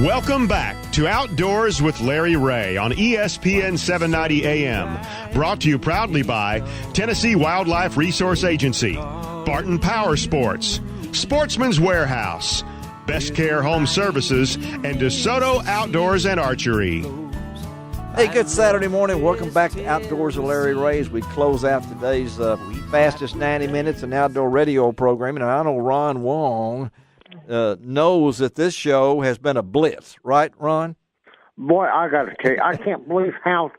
Welcome back to Outdoors with Larry Ray on ESPN 790 AM. Brought to you proudly by Tennessee Wildlife Resource Agency, Barton Power Sports, Sportsman's Warehouse, Best Care Home Services, and DeSoto Outdoors and Archery. Hey, good Saturday morning. Welcome back to Outdoors with Larry Ray as we close out today's fastest 90 minutes in outdoor radio programming. And I know Ron Wong knows that this show has been a blitz, right, Ron? Boy, I got to tell you, I can't believe how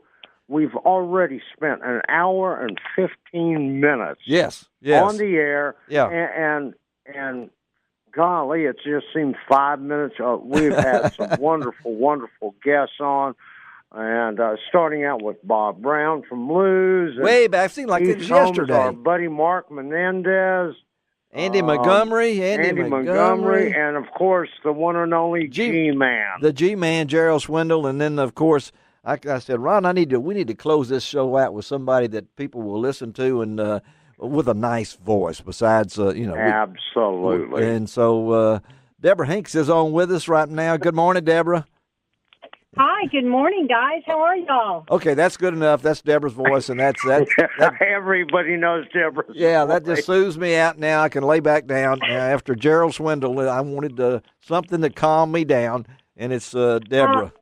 we've already spent an hour and 15 minutes yes. on the air. Yeah. And golly, it just seemed 5 minutes. We've had some wonderful, wonderful guests on. And starting out with Bob Brown from Lou's. Way back, it seemed like it was yesterday. Our buddy Mark Menendez. Andy Montgomery. Andy Montgomery. And, of course, the one and only G-Man. The G-Man, Gerald Swindle. And then, of course, I said, Ron, we need to close this show out with somebody that people will listen to and with a nice voice besides, Absolutely. And so Debra Hengst is on with us right now. Good morning, Debra. Hi, good morning, guys. How are y'all? Okay, that's good enough. That's Debra's voice, and that's that. Everybody knows Debra's Yeah, voice. that just soothes me out now. I can lay back down. After Gerald Swindle, I wanted something to calm me down, and it's Debra.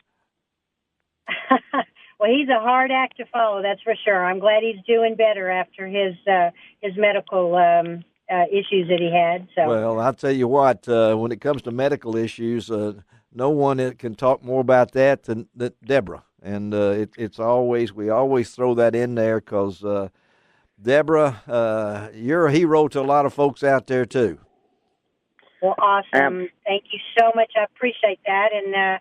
Well, he's a hard act to follow, that's for sure. I'm glad he's doing better after his medical issues that he had. So. Well, I'll tell you what, when it comes to medical issues, no one can talk more about that than Debra. And we always throw that in there because, Debra, you're a hero to a lot of folks out there, too. Well, awesome. Thank you so much. I appreciate that. And, a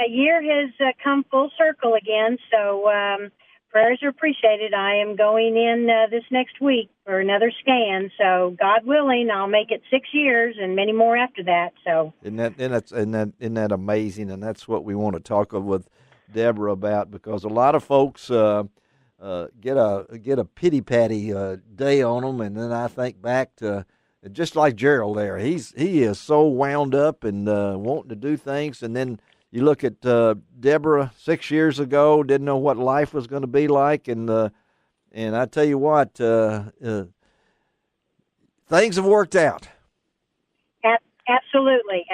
year has come full circle again, so prayers are appreciated. I am going in this next week for another scan, so God willing, I'll make it 6 years and many more after that. So isn't that amazing? And that's what we want to talk with Debra about, because a lot of folks get a pity patty day on them, and then I think back to just like Gerald there. He is so wound up and wanting to do things, and then you look at Debra 6 years ago, didn't know what life was going to be like, and I tell you what, things have worked out. Absolutely.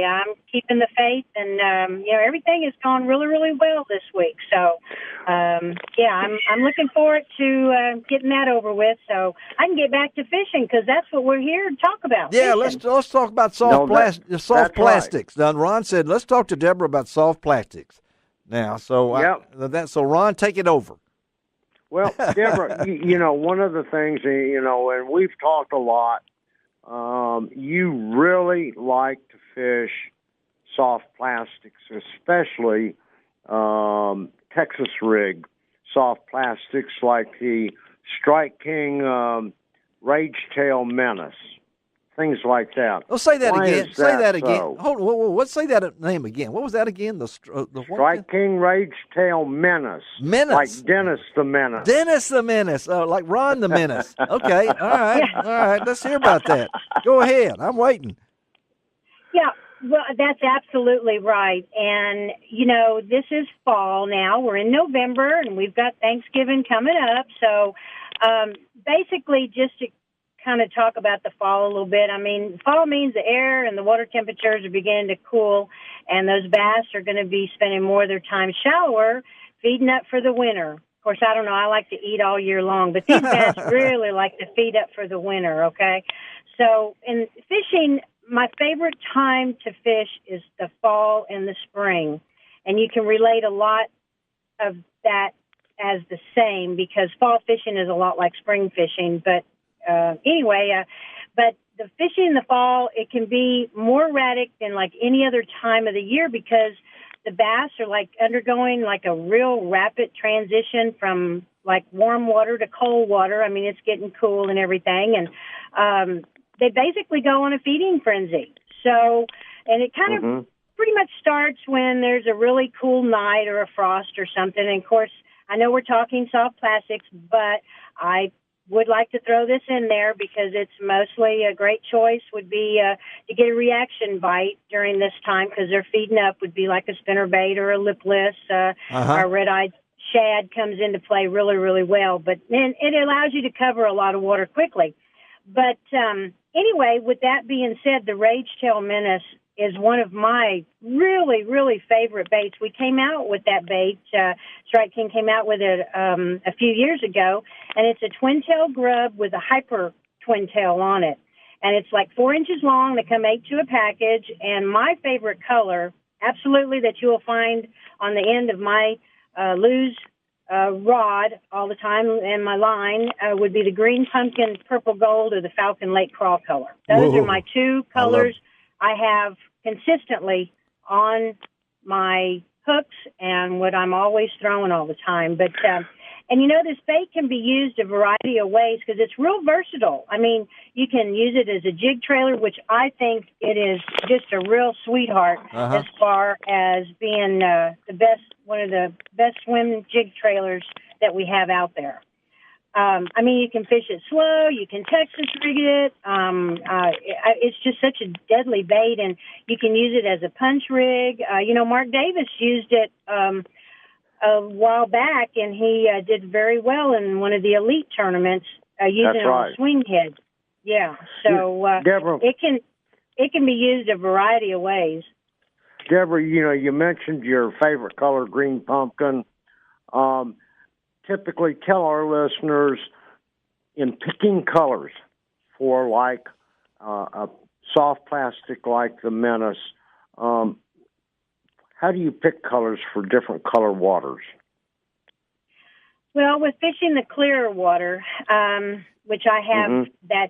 I'm keeping the faith, and everything has gone really, really well this week. So, I'm looking forward to getting that over with, so I can get back to fishing because that's what we're here to talk about. Yeah, fishing. let's talk about soft plastics. Right. Now, Ron said, let's talk to Debra about soft plastics. Now, so so Ron, take it over. Well, Debra, one of the things, and we've talked a lot. You really like to fish soft plastics, especially Texas rig soft plastics like the Strike King Rage Tail Menace, things like that. Oh, say that again. Say that again. So? Hold on. Let's say that name again. What was that again? The Strike King Rage Tail Menace. Menace. Like Dennis the Menace. Dennis the Menace. Like Ron the Menace. Okay. All right. Let's hear about that. Go ahead. I'm waiting. Yeah. Well, that's absolutely right. And, this is fall now. We're in November, and we've got Thanksgiving coming up. So, basically, just to kind of talk about the fall a little bit. I mean, fall means the air and the water temperatures are beginning to cool, and those bass are going to be spending more of their time shallower, feeding up for the winter. Of course, I don't know. I like to eat all year long, but these bass really like to feed up for the winter, okay? So in fishing, my favorite time to fish is the fall and the spring, and you can relate a lot of that as the same because fall fishing is a lot like spring fishing, but but the fishing in the fall, it can be more erratic than like any other time of the year because the bass are like undergoing like a real rapid transition from like warm water to cold water. I mean, it's getting cool and everything. And they basically go on a feeding frenzy. So, and it kind of pretty much starts when there's a really cool night or a frost or something. And of course, I know we're talking soft plastics, but I would like to throw this in there because it's mostly a great choice would be to get a reaction bite during this time because they're feeding up would be like a spinnerbait or a lipless. Our red-eyed shad comes into play really, really well. But then it allows you to cover a lot of water quickly. But anyway, with that being said, the Rage-Tail Menace is one of my really, really favorite baits. We came out with that bait. Strike King came out with it a few years ago, and it's a twin-tail grub with a hyper twin-tail on it. And it's like 4 inches long. They come 8 to a package. And my favorite color, absolutely, that you will find on the end of my Lew's rod all the time and my line would be the green pumpkin, purple gold, or the Falcon Lake crawl color. Those are my two colors I have consistently on my hooks and what I'm always throwing all the time. But, and you know, this bait can be used a variety of ways because it's real versatile. I mean, you can use it as a jig trailer, which I think it is just a real sweetheart as far as being the best, one of the best swim jig trailers that we have out there. I mean, you can fish it slow. You can Texas rig it. It's just such a deadly bait, and you can use it as a punch rig. You know, Mark Davis used it a while back, and he did very well in one of the elite tournaments using it on a swing head. Yeah, so Debra, it can be used a variety of ways. Debra, you know, you mentioned your favorite color, green pumpkin. Typically tell our listeners in picking colors for like a soft plastic like the Menace, how do you pick colors for different color waters? Well, with fishing the clear water, which I have that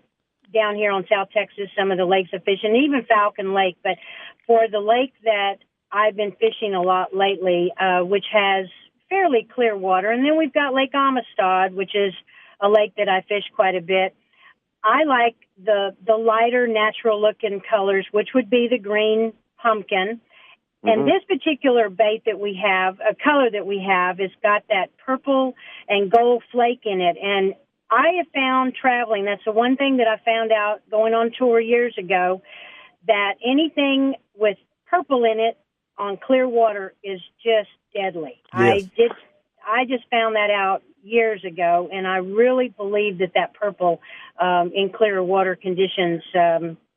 down here on South Texas, some of the lakes I fish, and even Falcon Lake, but for the lake that I've been fishing a lot lately, which has fairly clear water. And then we've got Lake Amistad, which is a lake that I fish quite a bit. I like the lighter, natural-looking colors, which would be the green pumpkin. And this particular bait that we have, a color that we have, has got that purple and gold flake in it. And I have found traveling, that's the one thing that I found out going on tour years ago, that anything with purple in it on clear water is just deadly. Yes. I just found that out years ago, and I really believe that purple in clear water conditions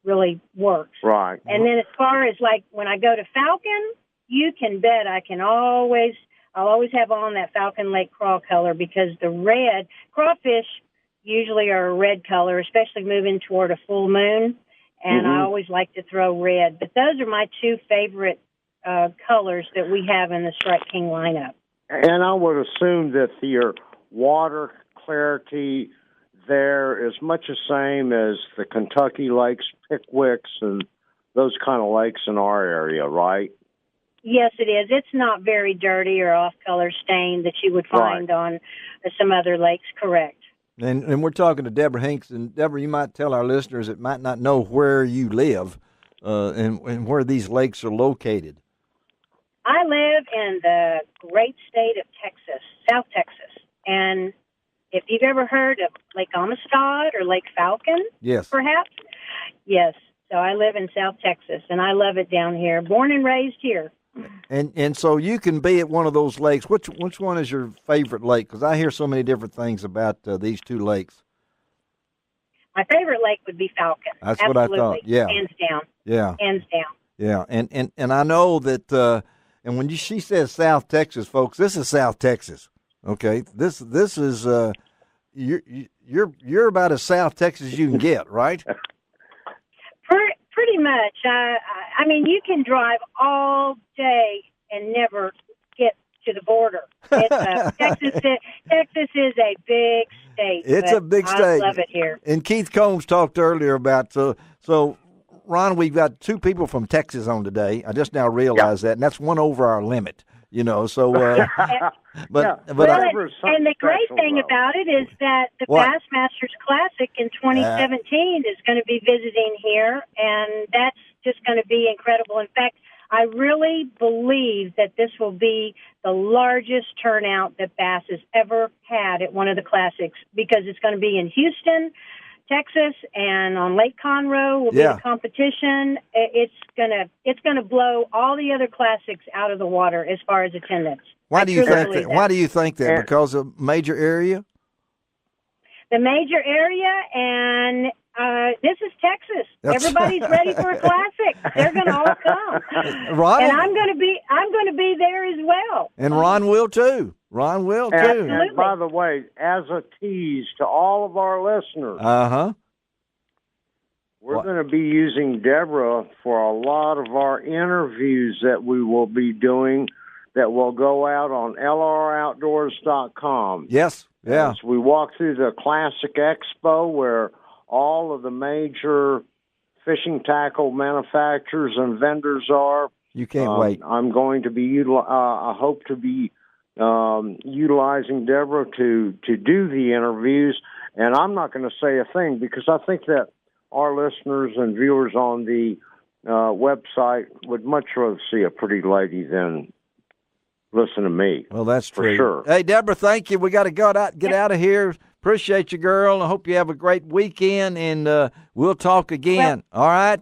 really works. Right. And then as far as like when I go to Falcon, you can bet I'll always have on that Falcon Lake crawl color because the red crawfish usually are a red color, especially moving toward a full moon. And I always like to throw red. But those are my two favorite colors that we have in the Strike King lineup. And I would assume that your water clarity there is much the same as the Kentucky lakes, Pickwicks, and those kind of lakes in our area, right? Yes, it is. It's not very dirty or off-color stain that you would find on some other lakes, correct. And we're talking to Debra Hengst. And, Debra, you might tell our listeners that might not know where you live and where these lakes are located. I live in the great state of Texas, South Texas. And if you've ever heard of Lake Amistad or Lake Falcon, yes, perhaps, yes. So I live in South Texas, and I love it down here. Born and raised here. And so you can be at one of those lakes. Which one is your favorite lake? Because I hear so many different things about these two lakes. My favorite lake would be Falcon. That's Absolutely. what I thought. Yeah, hands down. Yeah, hands down. Yeah, and I know that. And when she says South Texas, folks, this is South Texas. Okay, this is you're about as South Texas as you can get, right? Pretty much. I mean, you can drive all day and never get to the border. Texas is a big state. It's a big state. I love it here. And Keith Combs talked earlier about so. Ron, we've got two people from Texas on today. I just now realized that, and that's one over our limit. You know, so and the great thing about it is that the Bassmasters Classic in 2017 is going to be visiting here, and that's just going to be incredible. In fact, I really believe that this will be the largest turnout that Bass has ever had at one of the classics, because it's going to be in Houston, Texas, and on Lake Conroe will be the competition. It's gonna blow all the other classics out of the water as far as attendance. Why do you think that? Why do you think that? Because of major area? The major area, and this is Texas. Everybody's ready for a classic. They're going to all come, Ron, and I'm going to be there as well. And Ron will too. Ron will too. And by the way, as a tease to all of our listeners, we're going to be using Debra for a lot of our interviews that we will be doing that will go out on lroutdoors.com. Yes, yeah. As we walk through the Classic Expo, where all of the major fishing tackle manufacturers and vendors are. You can't wait. I'm going to be I hope to be utilizing Debra to do the interviews, and I'm not going to say a thing because I think that our listeners and viewers on the website would much rather see a pretty lady than listen to me. Well, that's for true. Sure. Hey, Debra, thank you. We got to get out of here. Appreciate you, girl. I hope you have a great weekend, and we'll talk again. All right?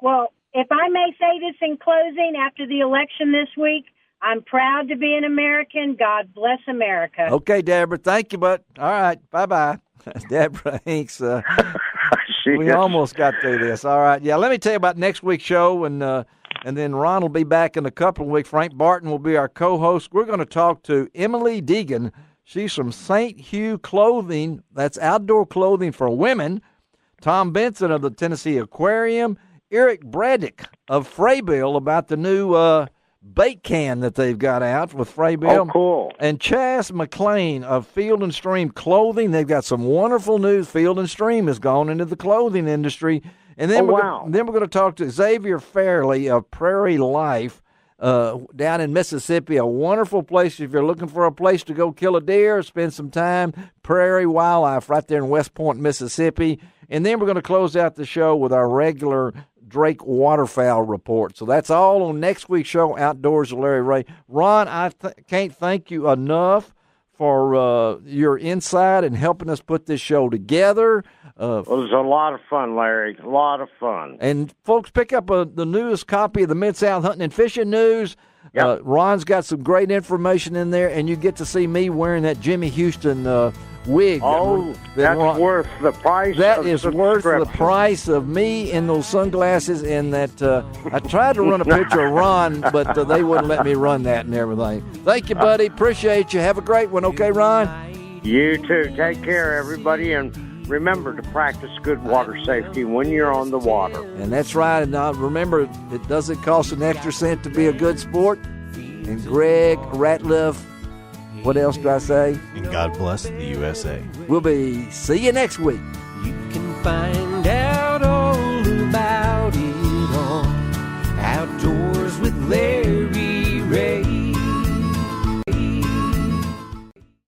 Well, if I may say this in closing, after the election this week, I'm proud to be an American. God bless America. Okay, Debra. Thank you, bud. All right. Bye-bye. Debra Hengst. We almost got through this. All right. Yeah, let me tell you about next week's show, and then Ron will be back in a couple of weeks. Frank Barton will be our co-host. We're going to talk to Emily Deegan. She's from St. Hugh Clothing. That's outdoor clothing for women. Tom Benson of the Tennessee Aquarium. Eric Braddock of Fraybill about the new bait can that they've got out with Fraybill. Oh, cool. And Chas McLean of Field and Stream Clothing. They've got some wonderful news. Field and Stream has gone into the clothing industry. And then we're going to talk to Xavier Fairley of Prairie Life down in Mississippi, a wonderful place if you're looking for a place to go kill a deer, spend some time. Prairie Wildlife right there in West Point, Mississippi. And then we're going to close out the show with our regular Drake waterfowl report. So that's all on next week's show, Outdoors with Larry Ray. Ron, I can't thank you enough for your insight and helping us put this show together. It was a lot of fun, Larry. A lot of fun. And folks, pick up the newest copy of the Mid-South Hunting and Fishing News. Yep. Ron's got some great information in there, and you get to see me wearing that Jimmy Houston wig. Oh, that's worth the price. That is worth the price of me in those sunglasses. And that I tried to run a picture of Ron, but they wouldn't let me run that and everything. Thank you, buddy. Appreciate you. Have a great one. Okay, Ron? You too. Take care, everybody, and remember to practice good water safety when you're on the water. And that's right. And remember, it doesn't cost an extra cent to be a good sport. And Greg Ratliff, what else do I say? And God bless the USA. See you next week. You can find out